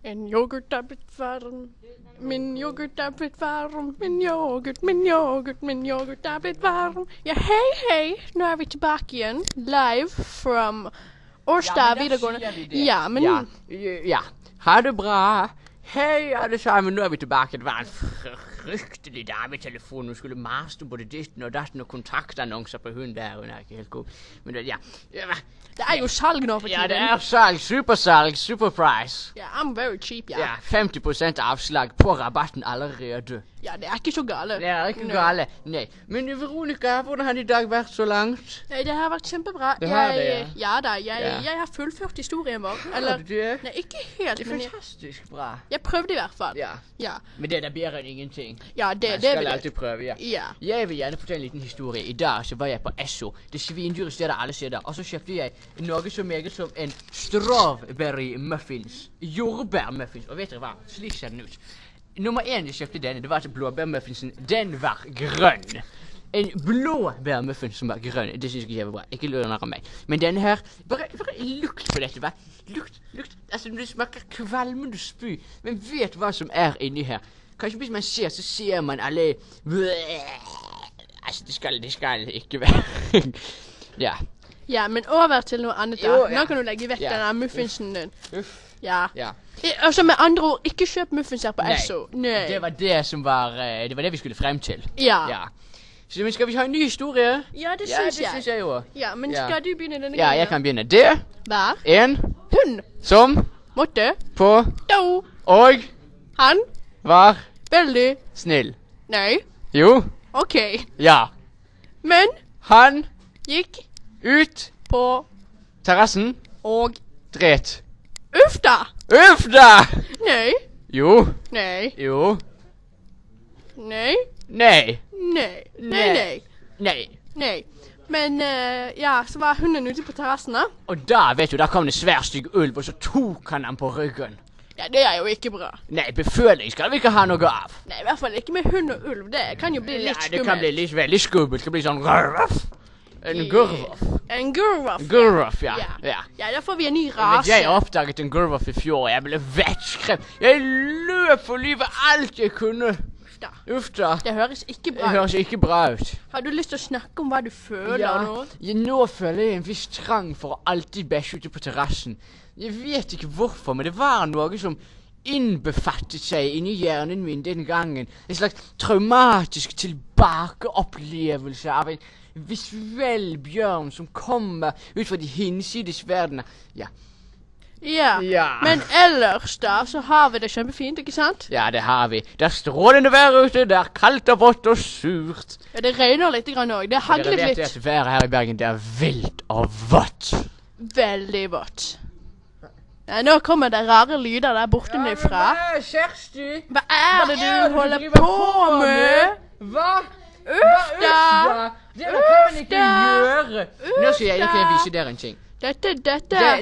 En yoghurt er blitt varm. Min yoghurt er blitt varm. Min yoghurt er blitt varm. Ja, hei. Nå er vi tilbake igjen. Live from Årstad videregående. Ja, men... Ja. Ha det bra. Hei alle sammen, nå er vi tilbake. Det var en fryktelig dametelefon. Hun skulle maste både ditten og datten og kontaktannonser på hun der. Hun er ikke helt god. Men ja. Det er jo salg nå for tiden. Ja, det er salg. Supersalg. Superprice. Ja, I'm very cheap, ja. Ja, 50% avslag på rabatten allerede. Ja, det er ikke så gale. Det er ikke gale, nei. Men Veronica, hvordan har det i dag vært så langt? Det har vært kjempebra. Det har det, ja. Ja da, jeg har fullført historien vår. Har du det? Nei, ikke helt, Det er men fantastisk bra. jeg prøvde i hvert fall. Ja. Men det er bedre enn ingenting. Ja, det Jeg skal vil jeg. alltid prøve, ja. Ja. Jeg vil gjerne fortelle en liten historie. I dag så var jeg på Esso. Det svindyre stedet alle steder. Og så kjøpte jeg noe så meget som en strawberry muffins. Jordbærmuffins. Og vet dere hva? Slik ser den ut. Nummer 1 jeg kjøpte denne, det var altså blåbærmuffinsen. Den var grønn. En blåbærmuffins som var grønn. Det synes jeg var bra. Ikke lør av meg. Men denne her, bare lukt på dette, hva? Lukt. Altså, det smaker kvalmende spy. Men vet hva som er inni her. Kanskje hvis man ser, så ser man alle... Altså, det skal ikke være... Ja. Ja, men over til noe annet da. Jo, ja. Nå kan du legge vekk denne muffinsen din. Uff. Ja. Ja. Altså med andre ord, ikke kjøp muffins her på Nei. Esso. Nei. Det var det som var... Det var det vi skulle frem til. Ja. Så men skal vi ha en ny historie? Ja, det Ja, synes det jeg. synes jeg jo. Ja, men skal du begynne denne Ja, gangen? jeg kan begynne. Det Hver en hund som måtte på do. og Han var veldig... snill. Nei. Jo, Ok. ja. Men Han gikk ut på terrassen og... dret. Uff da. Uff da! Nei. Jo, Nei. jo, Nei. nei, Nei. nei. Nei. Men ja, så var hunden ute på terrassen da. Og da, vet du, da kom det svær stygg ulv, og så tok han på ryggen. Ja, det er jo ikke bra. Nei, beføling skal vi ikke ha noe av. Nei, i hvert fall ikke med hund og ulv. Det kan jo bli litt Ja, det skummelt. kan bli litt veldig skummelt. Det kan bli sånn rrrruff. En gurruff. En gurruff. Gurruff, ja. Ja, da får vi en ny Men rase. jeg oppdaget en gurruff i fjor, og jeg ble vettskremt. Jeg løp for livet alt jeg kunne. Da. Uff da. Det høres ikke Det bra ut. høres ikke bra ut. Har du lyst til å snakke om hva du føler nå? Nå føler jeg en viss trang for å alltid bæsje ute på terrassen. Jeg vet ikke hvorfor, men det var noe som innbefattet seg inni hjernen min den gangen. En slags traumatisk tilbakeopplevelse av en visuell bjørn som kommer ut fra de hinsides verdener. Ja. Ja. Men ellers da, så har vi det kjempefint, ikke sant? Ja, det har vi. Det er strålende vær ute, det er kaldt og vått og surt. Ja, det regner litt grann også. Det hagler Dere vet litt. at været her i Bergen, det er vilt og vått. Veldig vått. Ja, nå kommer det rare lyder der borte nedfra. Kjersti? Hva er det du holder på med? Hva? Uff da! Det kan man ikke gjøre. Nå skal jeg vise dere en ting. Dette.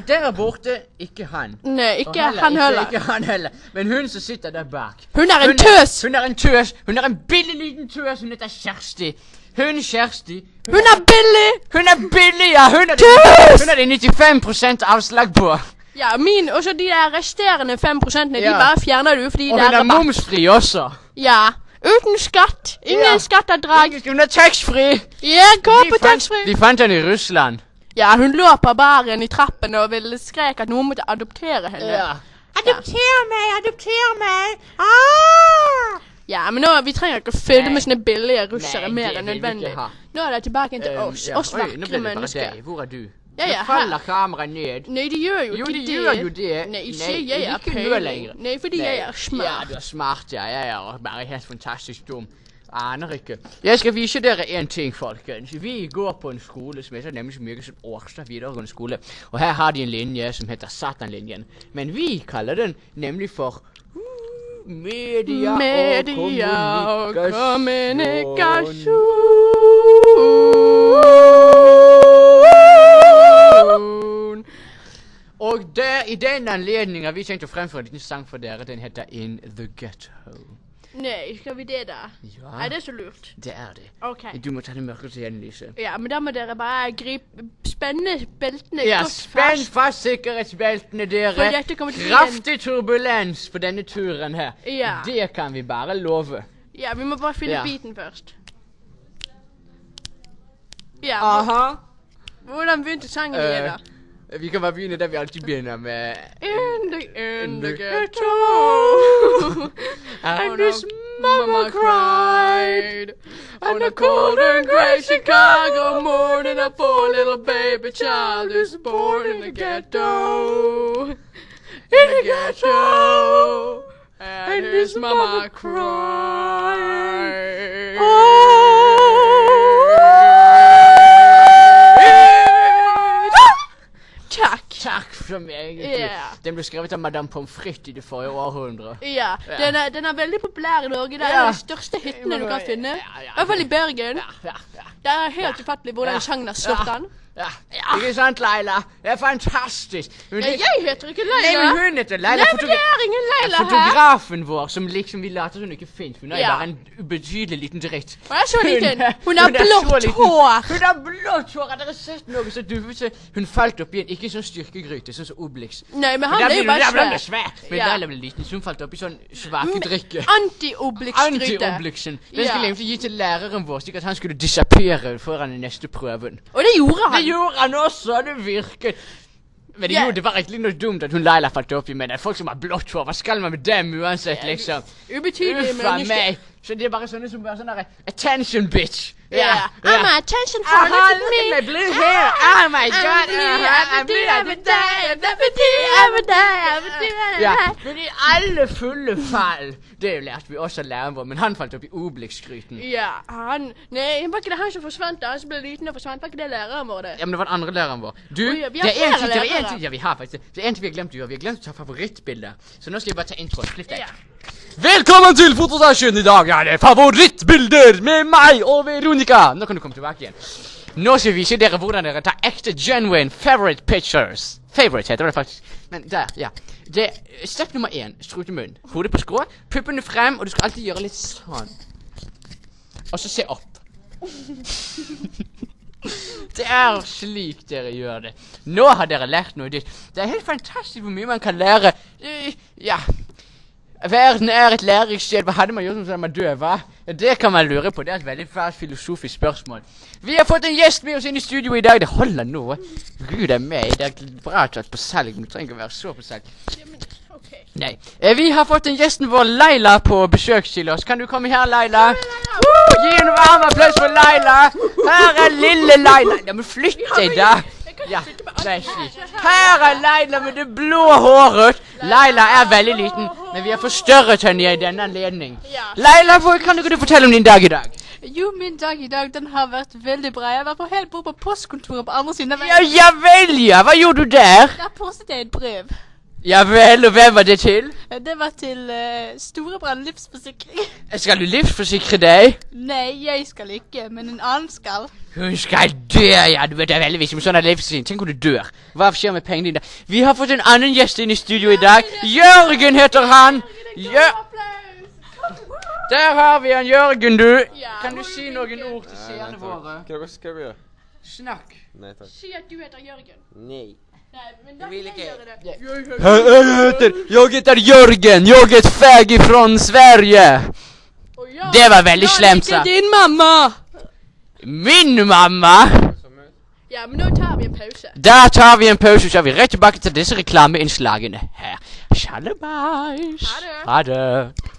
Der borte, ikke han. Nei, Og ikke han heller. Ikke han heller. Men hun som sitter der bak. Hun er en tøs! Hun er en tøs. Hun er en billig liten tøs. Hun heter Kjersti. Kjersti. Hun er billig! Hun er billig, ja. Hun er det 95% avslag på. Ja, og så de der resterende 5%, de Ja. bare fjerner du fordi Og det hun er er rabatt. momsfri også. Ja, uten skatt. Ingen Ja. skattedrag. Hun er taxfree. Ja, gå på taxfree. Vi fant henne i Russland. Ja, hun lå på baren i trappen og ville skrek at noen måtte adoptere henne. Ja. Adopter meg! Ah! Ja, men nå, vi trenger ikke å fylle med sånne billige russere Nei, mer det enn vil vi nødvendig. ikke ha. Nå er det tilbake til oss, Ja. oss Oi, nå vakre ble det bare mennesker. deg. Hvor er du? Ja, Nå her. faller kameraet ned. Nei, det gjør jo Jo, ikke det det. gjør jo det. Nei, Nei, se, jeg er ikke nå peiling. lenger. Nei, fordi jeg er smart. Ja, du er smart, ja. Jeg er bare helt fantastisk dum. Aner ikke. Jeg skal vise dere en ting, folkens. Vi går på en skole som heter nemlig så mye som Årstad videregående skole. Og her har de en linje som heter Satanlinjen. Men vi kaller den nemlig for media og kommunikasjon. Og der, i den anledningen har vi tenkt å fremføre en liten sang for dere. Den heter In the Ghetto. Nej, skal vi det da? Ja. Er det så lurt? Det er det. Okay. Du må ta det mørkeste igjen, Lise. Ja, men da må dere bare spenne beltene Ja, godt spenn fast sikkerhetsbeltene, dere. For dette kommer til å bli Kraftig turbulens på denne turen her. Ja. Det kan vi bare love. Ja, vi må bare finne Ja. biten først. Ja, Aha. hvordan begynte sangen din da? Vi kan bare begynne der vi alltid begynner med In the ghetto And his mama cried on a cold and gray Chicago morning. A poor little baby child is born in the ghetto. In the ghetto, and his mama cried. Takk for meg. Ja. Den ble skrevet av Madame Pommes frites i det forrige århundre. Ja, den er veldig populær i Norge. Det er en av de største hitene du kan finne. I hvert fall i Bergen. Det er helt ufattelig hvordan sangen har slått an. Ja, ikke sant, Leila? Det er fantastisk. Men Jeg heter ikke Leila. Nei, men hun heter Leila. Nei, men det er ingen Leila her. Fotografen vår, som liksom vi later som hun ikke finnes. Hun er Ja. bare en ubetydelig liten dritt. Hun er så liten. Hun er har blått så liten. hår. Hun har blått hår. Har dere sett noe så duvete? Hun falt opp i en ikke sånn styrkegryte, sånn som Obelix. Nei, men han Der er jo ble bare hun svær. svær. Men Ja. Leila ble liten, så hun falt opp i sånn svakedrikke. Anti-Obelix-gryte. Anti-Oblixen. Den Ja. skulle egentlig gi til læreren vår, slik at han skulle disappeare foran den neste prøven. Og det gjorde Det han. gjorde han også, det virket. Men det, Ja. det var egentlig noe dumt at hun Leila falt opp i, men det er folk som har blått hår. Hva skal man med dem uansett, liksom? Ubetydelige Uffa mennesker. meg. Så det er bare sånne som bare sånn der attention bitch. Ja. I'm a attention for Aha, look at look me. at my blue hair. Oh my god. Ja, men i alle fulle fall. Det lærte vi også av læreren vår, men han falt opp i Obelix-gryten. Ja, Nei, var ikke det han som forsvant da? Han som ble liten og forsvant. Var ikke det læreren vår, det? Ja, men det var den andre læreren vår. Du, Oi, vi har det er en flere ting, det er en lærere. ting, ja, vi har faktisk det. Det er en ting vi har glemt å gjøre. Vi har glemt å ta favorittbilder. Så nå skal jeg bare ta introen. Klipp deg. Ja. Velkommen til Fotostasjon. I dag er det favorittbilder med meg og Veronica. Nå kan du komme tilbake igjen. Nå skal vi vise dere hvordan dere tar ekte genuine favorite pictures. Favorite heter det faktisk. Men der, ja. Step nummer 1. Strute munn. Hodet på skrå. Puppene frem, og du skal alltid gjøre litt sånn. Og så se opp. Det er slik dere gjør det. Nå har dere lært noe nytt. Det er helt fantastisk hvor mye man kan lære. Ja. Verden er et lærerikt sted. Hva hadde man gjort som man død, hva? Ja, det kan man lure på. Det er et veldig fælt filosofisk spørsmål. Vi har fått en gjest med oss inn i studio i dag. Det holder nå. Gud er meg. Det er bra tatt på salg. Du trenger ikke være så på salg. Nei. Vi har fått en gjesten vår, Leila, på besøk til oss. Kan du komme her, Leila? Gi en varm applaus for Leila. Her er lille Leila. Ja, men flytt deg da. Ja, det er slik. Her er Leila med det blå håret. Leila er veldig liten, men vi har forstørret henne i denne anledning. Leila, kan du fortelle om din dag i dag? Jo, min dag i dag, den har vært veldig bra. Jeg var på helt bort på postkontoret på andre siden av Ja, veien. ja vel, ja. Hva gjorde du der? Der postet jeg et brev. Ja vel, og hvem var det til? Det var til Storebrand livsforsikring. Skal du livsforsikre deg? Nei, jeg skal ikke, men en annen skal. Hun skal dø, ja. Du vet det er veldig viktig med sånn livsforsikring. Tenk om du dør. Hva skjer med pengene dine? Vi har fått en annen gjest inn i studio i dag. Jørgen heter han. Der har vi han, Jørgen, du. Kan du si noen ord til seerne våre? Hva skal vi gjøre? Snakk. Nei takk. Si at du heter Jørgen. Nei. Nei, men da vil kan jeg ikke. gjøre det. Jeg heter Jørgen. Jeg er fag fra Sverige. Å, ja. Det var veldig slemt, Ikke sa. din mamma! Min mamma. Ja, men nå tar vi en pause. Da tar vi en pause, så er vi rett tilbake til disse reklameinnslagene her. Shalabais. Ha det. Ha det.